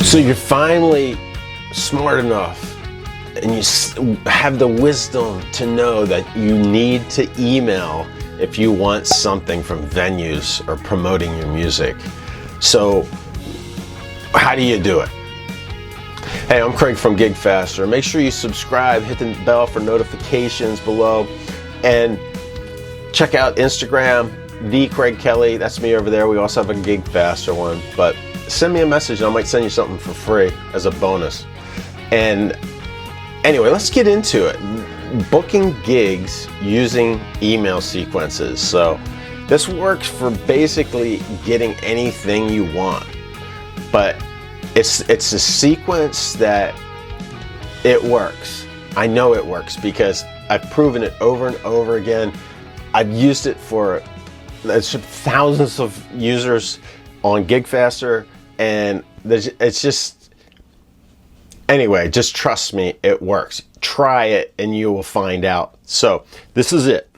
So you're finally smart enough and you have the wisdom to know that you need to email if you want something from venues or promoting your music. So how do you do it? Hey, I'm Craig from GigFaster. Make sure you subscribe, hit the bell for notifications below, and check out Instagram, the Craig Kelley. That's me over there. We also have a GigFaster one, but send me a message and I might send you something for free as a bonus. And anyway, let's get into it. Booking gigs using email sequences. So this works for basically getting anything you want, but it's a sequence that it works. I know it works because I've proven it over and over again. I've used it for thousands of users on GigFaster, and it's just, anyway, just trust me, it works. Try it and you will find out. So this is it.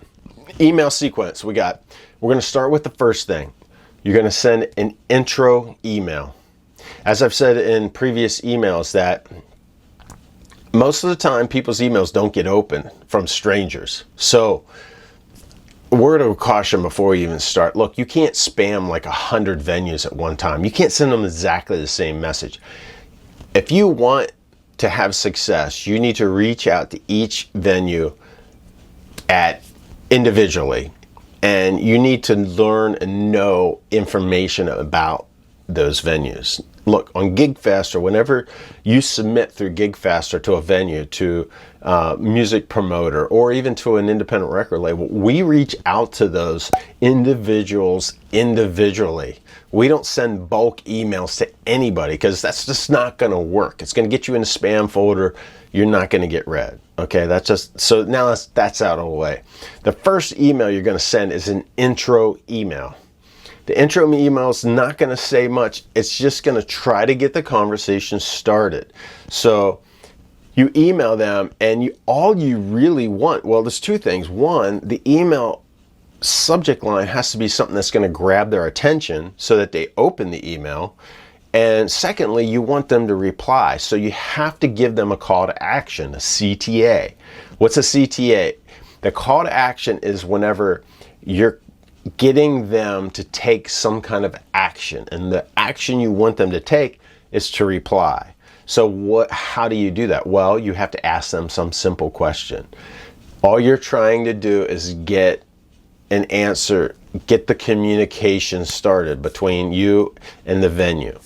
Email sequence. We're going to start with the first thing. You're going to send an intro email. As I've said in previous emails, that most of the time people's emails don't get open from strangers. So word of caution before you even start. Look, you can't spam like 100 venues at one time. You can't send them exactly the same message. If you want to have success, you need to reach out to each venue individually, and you need to learn and know information about those venues. Look, on GigFaster, whenever you submit through GigFaster to a venue, to a music promoter, or even to an independent record label, we reach out to those individuals individually. We don't send bulk emails to anybody because that's just not going to work. It's going to get you in a spam folder. You're not going to get read. Okay, that's just, so now that's out of the way. The first email you're going to send is an intro email. The intro email is not going to say much. It's just going to try to get the conversation started. So you email them, and all you really want, well, there's two things. One, the email subject line has to be something that's going to grab their attention so that they open the email. And secondly, you want them to reply. So you have to give them a call to action, a CTA. What's a CTA? The call to action is whenever you're getting them to take some kind of action, and the action you want them to take is to reply. So how do you do that? Well, you have to ask them some simple question. All you're trying to do is get an answer, get the communication started between you and the venue.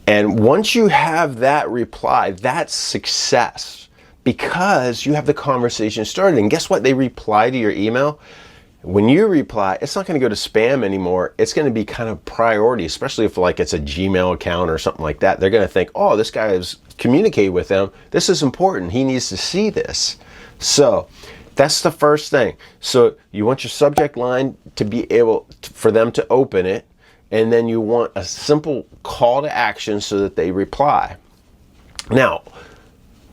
And once you have that reply, that's success, because you have the conversation started. And guess what? They reply to your email. When you reply, it's not going to go to spam anymore. It's going to be kind of priority, especially if like it's a Gmail account or something like that. They're going to think, oh, this guy is communicating with them. This is important. He needs to see this. So that's the first thing. So you want your subject line to be able for them to open it. And then you want a simple call to action so that they reply. Now,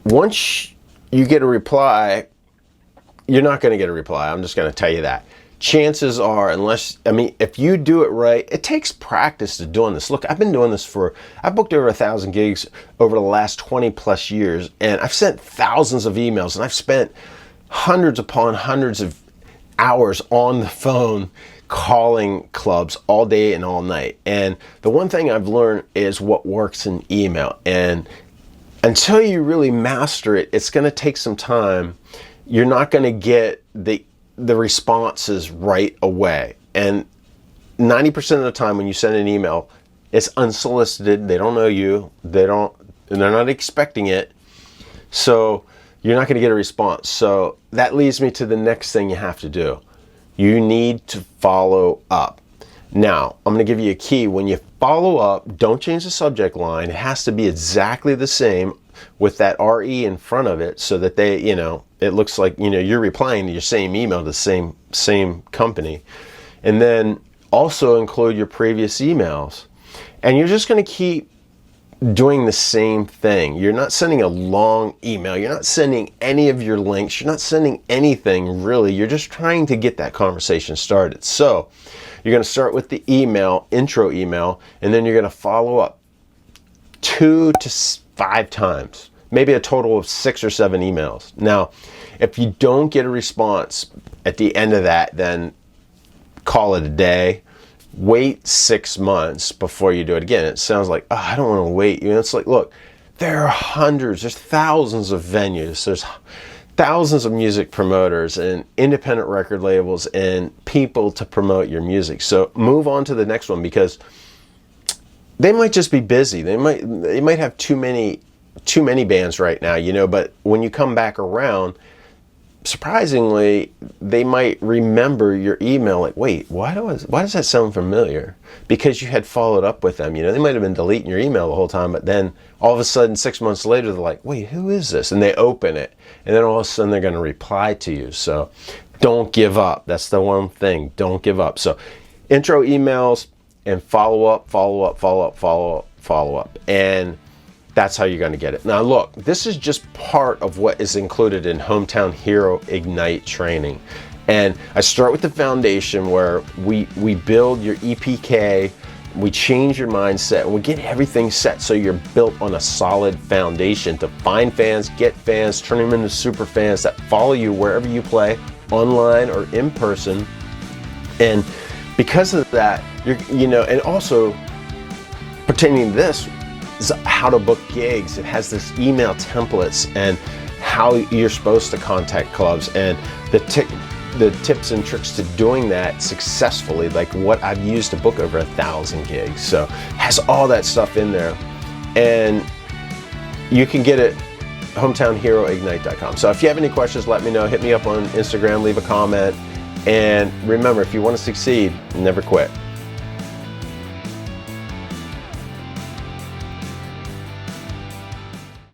once you get a reply, you're not going to get a reply. I'm just going to tell you that. Chances are, if you do it right, it takes practice to doing this. Look, I've been doing this I've booked over 1,000 gigs over the last 20 plus years, and I've sent thousands of emails, and I've spent hundreds upon hundreds of hours on the phone calling clubs all day and all night. And the one thing I've learned is what works in email. And until you really master it, it's going to take some time. You're not going to get the responses right away. And 90% of the time when you send an email, it's unsolicited. They don't know you. They're not expecting it. So you're not going to get a response. So that leads me to the next thing you have to do. You need to follow up. Now, I'm going to give you a key. When you follow up, don't change the subject line. It has to be exactly the same with that RE in front of it so that they, it looks like, you're replying to your same email to the same company. And then also include your previous emails. And you're just going to keep doing the same thing. You're not sending a long email. You're not sending any of your links. You're not sending anything really. You're just trying to get that conversation started. So you're going to start with the email, intro email, and then you're going to follow up 2 to 5 times, maybe a total of 6 or 7 emails. Now, if you don't get a response at the end of that, then call it a day. Wait 6 months before you do it again. It sounds like, oh, I don't want to wait. You know, it's like, look, there are hundreds, there's thousands of venues, there's thousands of music promoters and independent record labels and people to promote your music. So move on to the next one, because they might just be busy. They might have too many bands right now, you know, but when you come back around, surprisingly, they might remember your email, like, wait, why does that sound familiar? Because you had followed up with them. You know, they might have been deleting your email the whole time, but then all of a sudden 6 months later, they're like, wait, who is this? And they open it, and then all of a sudden they're going to reply to you. So don't give up. That's the one thing. Don't give up. So intro emails and follow up. And that's how you're going to get it. Now look, this is just part of what is included in Hometown Hero Ignite training. And I start with the foundation, where we build your EPK, we change your mindset, and we get everything set so you're built on a solid foundation to find fans, get fans, turn them into super fans that follow you wherever you play, online or in person. And because of that, you know, and also pertaining to this, is how to book gigs. It has this email templates and how you're supposed to contact clubs, and the tips and tricks to doing that successfully, like what I've used to book over 1,000 gigs. So it has all that stuff in there, and you can get it hometownheroignite.com. So if you have any questions, let me know. Hit me up on Instagram, leave a comment, and remember, if you want to succeed, never quit.